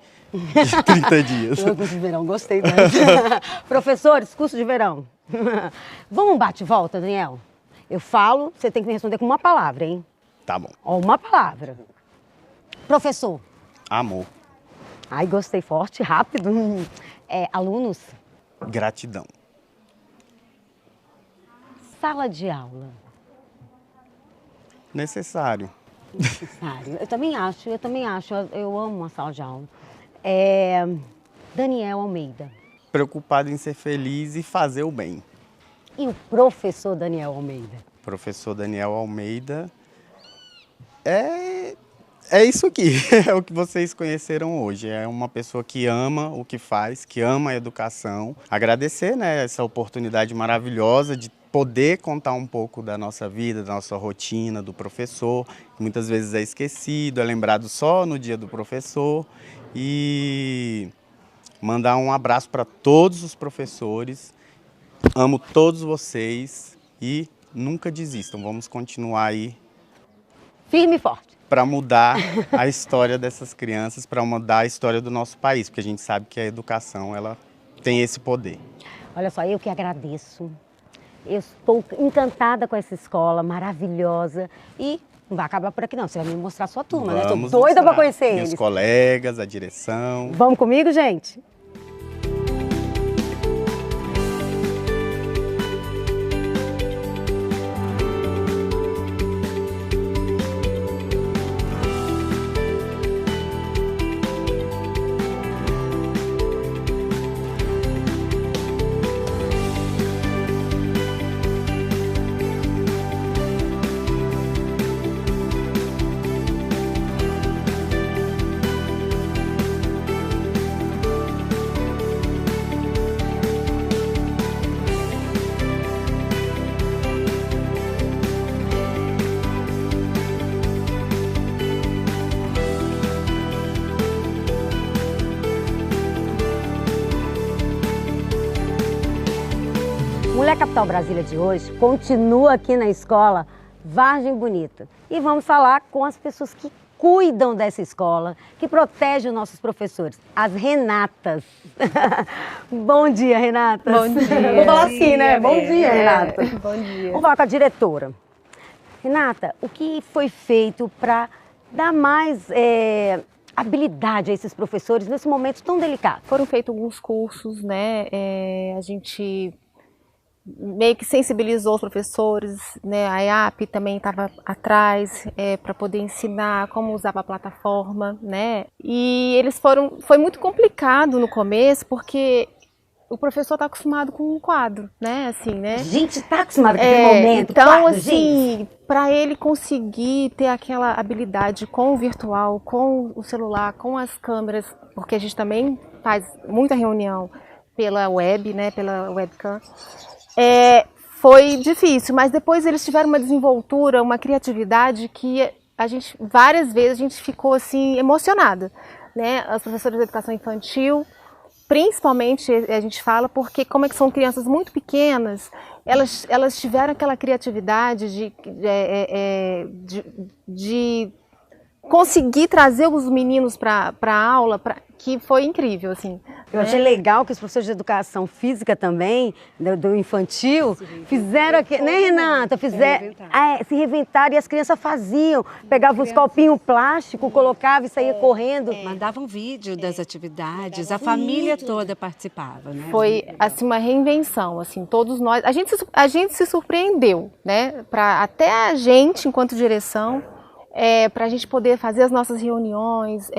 S10: 30 dias.
S1: Curso de verão, gostei. Né? Professores, curso de verão. Vamos um bate-volta, Daniel? Eu falo, você tem que me responder com uma palavra, hein?
S10: Tá bom.
S1: Ó, uma palavra. Professor.
S10: Amor.
S1: Ai, gostei, forte, rápido. Alunos.
S10: Gratidão.
S1: Sala de aula.
S10: Necessário.
S1: Necessário. Eu também acho. Eu amo uma sala de aula. Daniel Almeida.
S10: Preocupado em ser feliz e fazer o bem.
S1: E o professor Daniel Almeida?
S10: Professor Daniel Almeida é isso aqui, é o que vocês conheceram hoje. É uma pessoa que ama o que faz, que ama a educação. Agradecer, né, essa oportunidade maravilhosa de poder contar um pouco da nossa vida, da nossa rotina, do professor, que muitas vezes é esquecido, é lembrado só no dia do professor. E mandar um abraço para todos os professores. Amo todos vocês e nunca desistam. Vamos continuar aí.
S1: Firme e forte.
S10: Para mudar a história dessas crianças, para mudar a história do nosso país, porque a gente sabe que a educação ela tem esse poder.
S1: Olha só, eu que agradeço. Eu estou encantada com essa escola maravilhosa e não vai acabar por aqui não, você vai me mostrar a sua turma, né? Estou doida para conhecer eles.
S10: Meus colegas, a direção.
S1: Vamos comigo, gente? Mulher Capital Brasília de hoje continua aqui na escola Vargem Bonita. E vamos falar com as pessoas que cuidam dessa escola, que protegem os nossos professores, as Renatas. Bom dia, Renata.
S4: Bom dia.
S1: Vou falar assim, né? Bom dia, Renata.
S4: Bom dia.
S1: Vamos falar com a diretora. Renata, o que foi feito para dar mais habilidade a esses professores nesse momento tão delicado?
S11: Foram feitos alguns cursos, né? A gente meio que sensibilizou os professores, né? A EAP também estava atrás para poder ensinar como usava a plataforma, né? E foi muito complicado no começo porque o professor está acostumado com um quadro, né? Assim, né?
S1: Gente, está acostumado com aquele momento.
S11: Então,
S1: quadro,
S11: assim, para ele conseguir ter aquela habilidade com o virtual, com o celular, com as câmeras, porque a gente também faz muita reunião pela web, né? Pela webcam. Foi difícil, mas depois eles tiveram uma desenvoltura, uma criatividade que várias vezes a gente ficou assim emocionada, né? As professoras de educação infantil, principalmente a gente fala porque como é que são crianças muito pequenas, elas tiveram aquela criatividade de conseguir trazer os meninos para a aula, que foi incrível, assim.
S1: Eu achei legal que os professores de educação física também, do infantil, fizeram aqui, né, Renata? Se reinventaram e as crianças faziam. Pegavam os copinhos plásticos, colocavam e saía correndo.
S12: Mandavam vídeo das atividades, a família toda participava, né?
S11: Foi, assim, uma reinvenção, assim, todos nós. A gente se surpreendeu, né? Até a gente, enquanto direção, para a gente poder fazer as nossas reuniões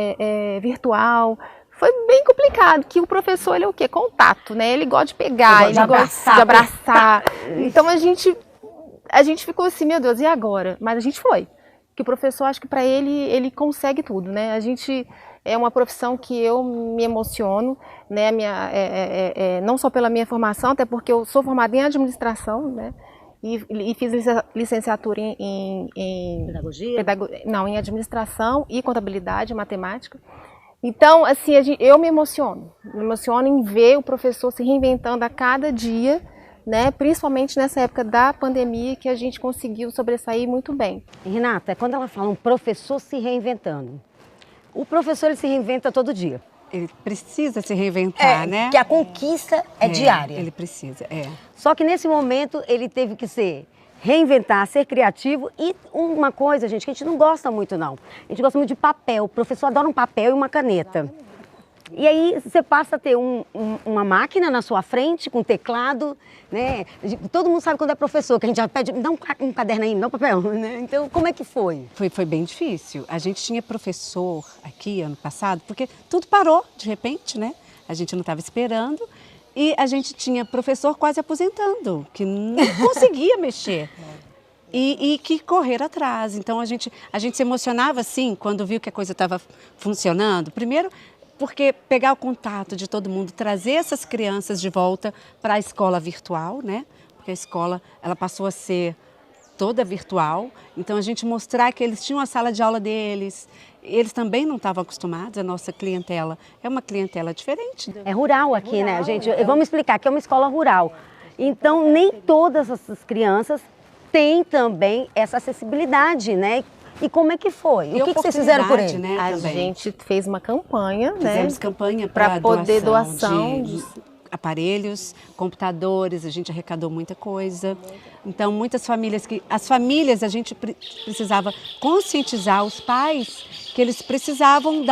S11: virtual. Foi bem complicado, que o professor, ele é o quê? Contato, né? Ele gosta de pegar, ele gosta de abraçar. Então a gente ficou assim, meu Deus, e agora? Mas a gente foi. Que o professor, acho que para ele consegue tudo, né? A gente é uma profissão que eu me emociono, né? Não só pela minha formação, até porque eu sou formada em administração, né? E fiz licenciatura em
S1: pedagogia?
S11: Não, em administração e contabilidade, matemática. Então, assim, eu me emociono em ver o professor se reinventando a cada dia, né? Principalmente nessa época da pandemia, que a gente conseguiu sobressair muito bem.
S1: Renata, quando ela fala um professor se reinventando, o professor ele se reinventa todo dia.
S12: Ele precisa se reinventar, né?
S1: Que a conquista é diária.
S12: Ele precisa,
S1: Só que nesse momento ele teve que reinventar, ser criativo e uma coisa, gente, que a gente não gosta muito não. A gente gosta muito de papel. O professor adora um papel e uma caneta. E aí você passa a ter uma máquina na sua frente com teclado, né? Todo mundo sabe quando é professor, que a gente já pede, dá um caderno aí, me dá um papel, né? Então, como é que foi?
S12: Foi bem difícil. A gente tinha professor aqui ano passado, porque tudo parou de repente, né? A gente não estava esperando. E a gente tinha professor quase aposentando, que não conseguia mexer. E que correr atrás. Então, a gente se emocionava, assim, quando viu que a coisa estava funcionando. Primeiro, porque pegar o contato de todo mundo, trazer essas crianças de volta para a escola virtual, né? Porque a escola, ela passou a ser toda virtual. Então, a gente mostrar que eles tinham a sala de aula deles. Eles também não estavam acostumados, a nossa clientela é uma clientela diferente.
S1: É rural aqui, né, gente? Vamos explicar que é uma escola rural. Então, nem todas essas crianças têm também essa acessibilidade, né? E como é que foi? O que vocês fizeram por ele?
S12: Né,
S11: a gente fez uma campanha,
S12: Fizemos campanha para
S11: poder
S12: doação de aparelhos, computadores, a gente arrecadou muita coisa. Então, as famílias, a gente precisava conscientizar os pais que eles precisavam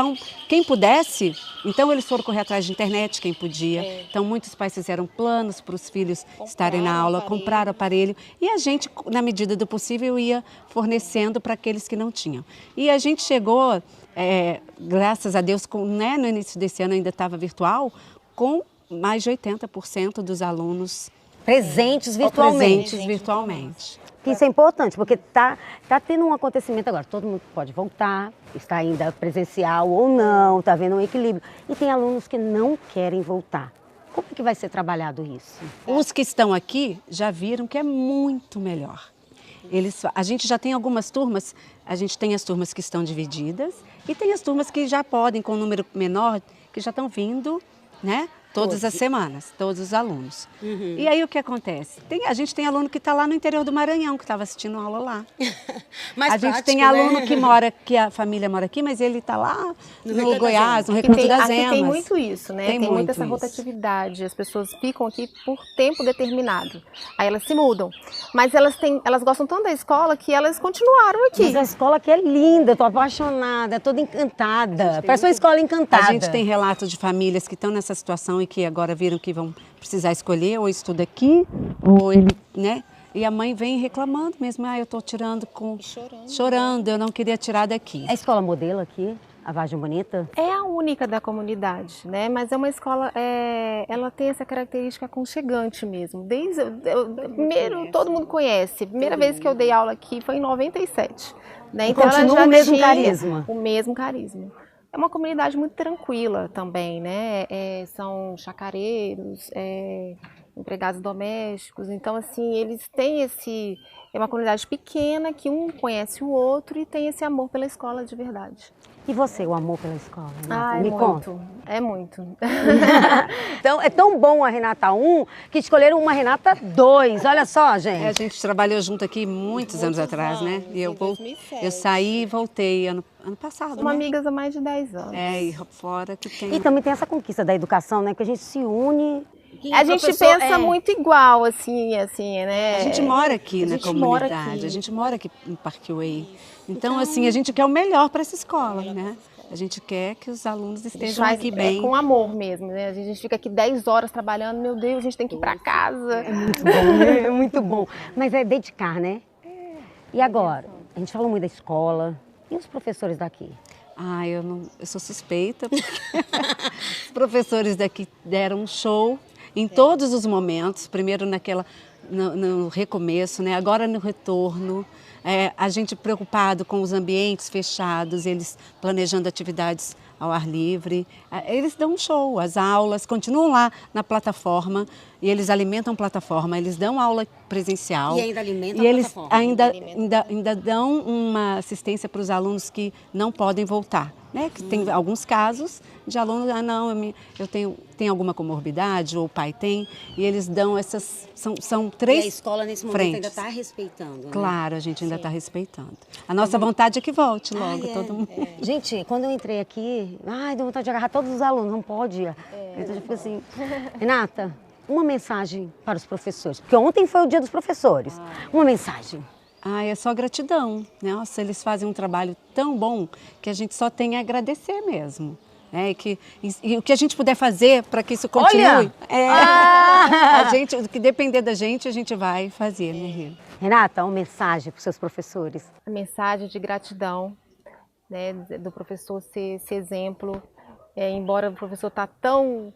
S12: quem pudesse, então eles foram correr atrás de internet, quem podia. Então, muitos pais fizeram planos para os filhos estarem na aula, compraram aparelho, e a gente, na medida do possível, ia fornecendo para aqueles que não tinham. E a gente chegou, graças a Deus, né, no início desse ano ainda estava virtual, com mais de 80% dos alunos
S1: presentes virtualmente. Isso é importante, porque tá tendo um acontecimento agora. Todo mundo pode voltar, está ainda presencial ou não, está havendo um equilíbrio. E tem alunos que não querem voltar. Como é que vai ser trabalhado isso?
S12: Os que estão aqui já viram que é muito melhor. A gente já tem algumas turmas, a gente tem as turmas que estão divididas e tem as turmas que já podem, com um número menor, que já estão vindo, né? Todas as semanas, todos os alunos.
S1: Uhum.
S12: E aí o que acontece? A gente tem aluno que está lá no interior do Maranhão, que estava assistindo aula lá. A gente tem aluno que a família mora aqui, mas ele está lá no Goiás, no Recanto das Emas.
S11: Aqui tem muito isso, né? Tem muita essa rotatividade. As pessoas ficam aqui por tempo determinado. Aí elas se mudam. Mas elas gostam tanto da escola que elas continuaram aqui.
S1: Mas a escola aqui é linda, eu tô apaixonada, toda encantada. Parece uma escola encantada.
S12: A gente tem relatos de famílias que estão nessa situação e que agora viram que vão precisar escolher, ou estuda aqui, ou ele, né? E a mãe vem reclamando mesmo, eu estou tirando chorando, eu não queria tirar daqui.
S1: A escola modelo aqui, a Vargem Bonita?
S11: É a única da comunidade, né? Mas é uma escola, ela tem essa característica aconchegante mesmo. Primeiro, todo mundo conhece. A primeira vez que eu dei aula aqui foi em 97. Né? Então
S1: continua
S11: ela já
S1: o mesmo
S11: tinha
S1: carisma.
S11: O mesmo carisma. É uma comunidade muito tranquila também, né? São chacareiros, empregados domésticos. Então, assim, eles têm esse... É uma comunidade pequena que um conhece o outro e tem esse amor pela escola de verdade.
S1: E você, o amor pela escola?
S11: Ah,
S1: Me conta.
S11: É muito.
S1: Então, é tão bom a Renata 1 que escolheram uma Renata 2. Olha só, gente.
S12: A gente trabalhou junto aqui muitos anos atrás, né? E eu saí e voltei ano passado,
S11: Somos amigas há mais de 10 anos.
S12: E fora que tem...
S1: E também tem essa conquista da educação, né? Que a gente se une...
S11: A gente pensa muito igual, assim, né?
S12: A gente mora aqui na comunidade, a gente mora aqui em Parkway. Então, assim, a gente quer o melhor para essa escola, né? A gente quer que os alunos estejam aqui bem.
S11: Com amor mesmo, né? A gente fica aqui 10 horas trabalhando, meu Deus, a gente tem que ir para casa.
S1: É muito bom, né? É muito bom. Mas é dedicar, né? E agora? A gente fala muito da escola. E os professores daqui?
S12: Eu sou suspeita, porque os professores daqui deram um show em todos os momentos, primeiro no recomeço, né? Agora no retorno, a gente preocupado com os ambientes fechados, eles planejando atividades ao ar livre, eles dão um show, as aulas continuam lá na plataforma e eles alimentam a plataforma, eles dão aula presencial.
S1: E ainda alimentam
S12: e
S1: a
S12: eles
S1: plataforma.
S12: ainda dão uma assistência para os alunos que não podem voltar. Né? Que tem alguns casos de alunos, eu tenho alguma comorbidade, ou o pai tem, e eles dão essas, são 3
S1: E a escola nesse momento
S12: frentes.
S1: ainda está respeitando, né?
S12: Claro, a gente ainda está respeitando. A nossa vontade é que volte logo, todo mundo.
S1: Gente, quando eu entrei aqui, deu vontade de agarrar todos os alunos, não pode. Então eu fico assim, Renata, uma mensagem para os professores, porque ontem foi o dia dos professores, uma mensagem.
S12: É só gratidão. Nossa, eles fazem um trabalho tão bom que a gente só tem a agradecer mesmo. E o que a gente puder fazer para que isso continue, o que depender da gente, a gente vai fazer, né, Rê?
S1: Renata, uma mensagem para os seus professores.
S11: A mensagem de gratidão, né, do professor ser esse exemplo. Embora o professor tá tão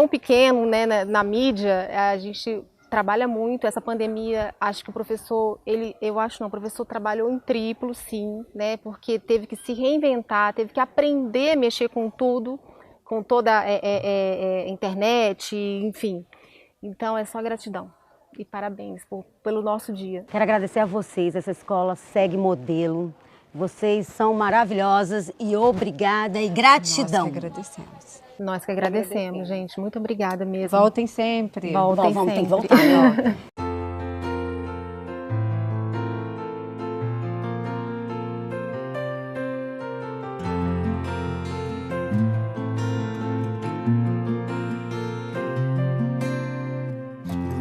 S11: pequeno, né, na mídia, a gente trabalha muito. Essa pandemia, acho que o professor, o professor trabalhou em triplo, sim, né? Porque teve que se reinventar, teve que aprender a mexer com tudo, com toda a internet, enfim. Então é só gratidão e parabéns pelo nosso dia.
S1: Quero agradecer a vocês, essa escola segue modelo. Vocês são maravilhosas e obrigada e gratidão.
S12: Nós que agradecemos.
S11: Nós que agradecemos, gente. Muito obrigada mesmo.
S12: Voltem sempre.
S11: Voltem
S1: Vamos, tem
S11: sempre.
S1: que voltar.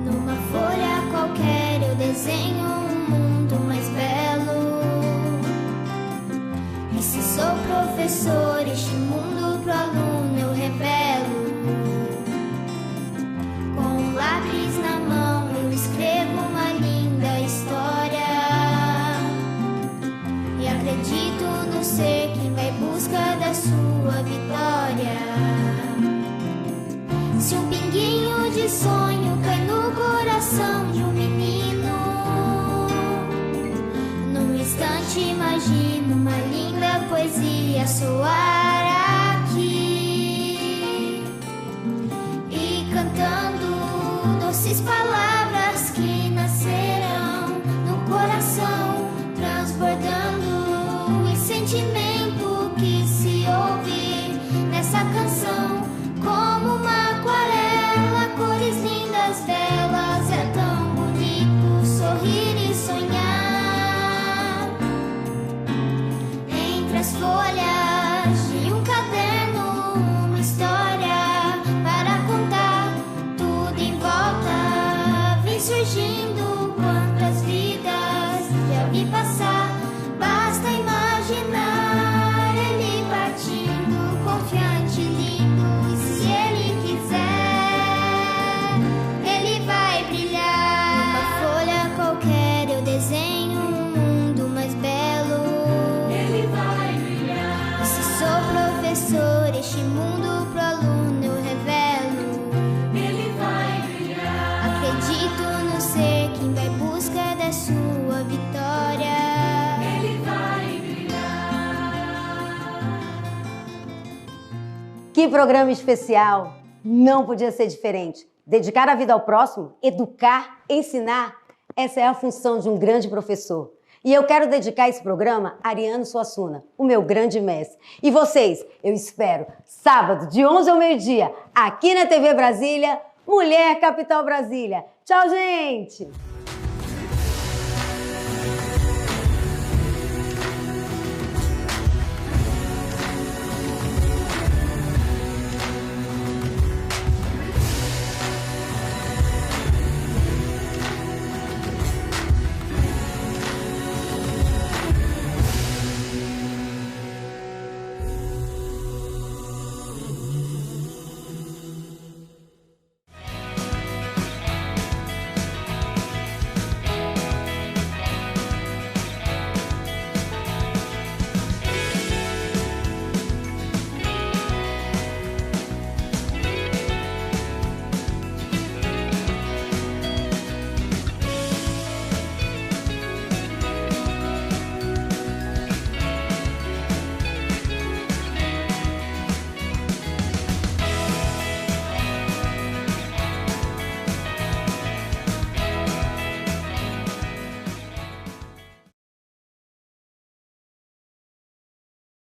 S5: Numa folha qualquer eu desenho um mundo mais belo. E se sou professor, este mundo pro aluno eu revelo. Com um lápis na mão eu escrevo uma linda história. E acredito no ser que vai em busca da sua vitória. Se um pinguinho de sonho cai no coração de um menino, num instante imagino uma linda poesia soar aqui. E cantando doces palavras que nascerão no coração, transbordando em sentimento que se ouve nessa canção. Como uma aquarela, cores lindas, belas, é tão bonito sorrir e sonhar. Entre as folhas de um caderno, uma história para contar, tudo em volta vem surgindo. Quantas vidas já vi passar, basta imaginar ele partindo, confiante, lindo. Se ele quiser, ele vai brilhar. Numa folha qualquer eu desenho um mundo mais belo. Ele vai brilhar. E se sou professor, este mundo pro aluno eu revelo. Ele vai brilhar. Acredito no ser que vai em busca da sua vitória. Ele vai brilhar.
S1: Que programa especial! Não podia ser diferente. Dedicar a vida ao próximo, educar, ensinar, essa é a função de um grande professor. E eu quero dedicar esse programa a Ariano Suassuna, o meu grande mestre. E vocês, eu espero, sábado, de 11 ao meio-dia, aqui na TV Brasília, Mulher Capital Brasília. Tchau, gente!